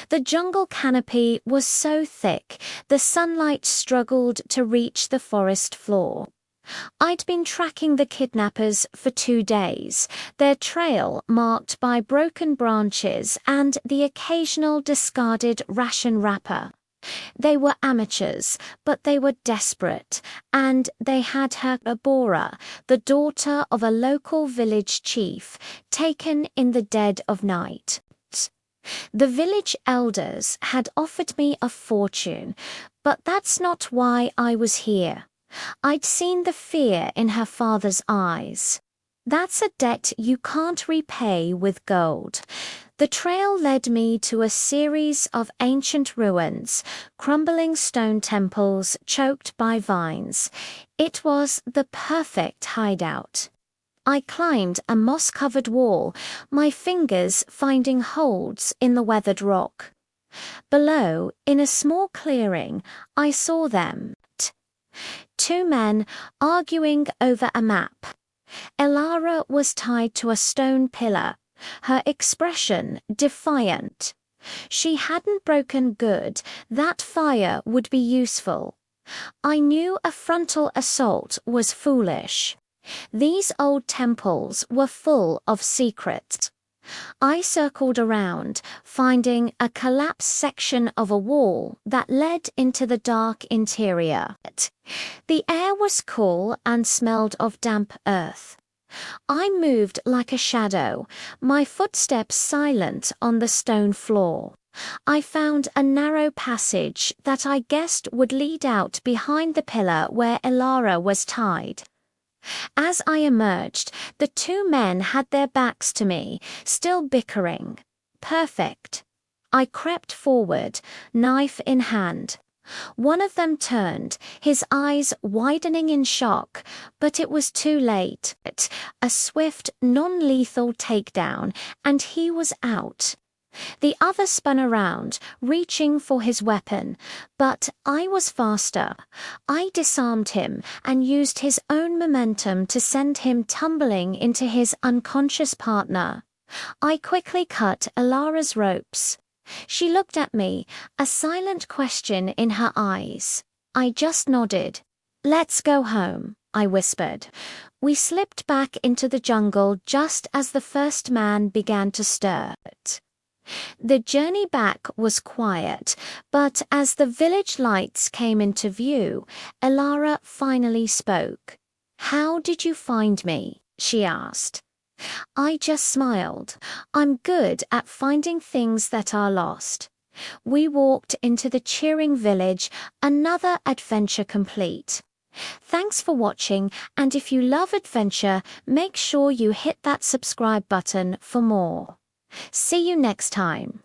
The jungle canopy was so thick, the sunlight struggled to reach the forest floor. I'd been tracking the kidnappers for 2 days, their trail marked by broken branches and the occasional discarded ration wrapper. They were amateurs, but they were desperate, and they had her Abora, the daughter of a local village chief, taken in the dead of night. The village elders had offered me a fortune, but that's not why I was here. I'd seen the fear in her father's eyes. That's a debt you can't repay with gold. The trail led me to a series of ancient ruins, crumbling stone temples choked by vines. It was the perfect hideout. I climbed a moss-covered wall, my fingers finding holds in the weathered rock. Below, in a small clearing, I saw them. 2 men arguing over a map. Elara was tied to a stone pillar, her expression defiant. She hadn't broken good, that fire would be useful. I knew a frontal assault was foolish. These old temples were full of secrets. I circled around, finding a collapsed section of a wall that led into the dark interior. The air was cool and smelled of damp earth. I moved like a shadow, my footsteps silent on the stone floor. I found a narrow passage that I guessed would lead out behind the pillar where Elara was tied. As I emerged, the 2 men had their backs to me, still bickering. Perfect. I crept forward, knife in hand. One of them turned, his eyes widening in shock, but it was too late. A swift, non-lethal takedown, and he was out. The other spun around, reaching for his weapon, but I was faster. I disarmed him and used his own momentum to send him tumbling into his unconscious partner. I quickly cut Elara's ropes. She looked at me, a silent question in her eyes. I just nodded. "Let's go home," I whispered. We slipped back into the jungle just as the first man began to stir. The journey back was quiet, but as the village lights came into view, Elara finally spoke. "How did you find me?" she asked. I just smiled. I'm good at finding things that are lost. We walked into the cheering village, another adventure complete. Thanks for watching, and if you love adventure, make sure you hit that subscribe button for more. See you next time.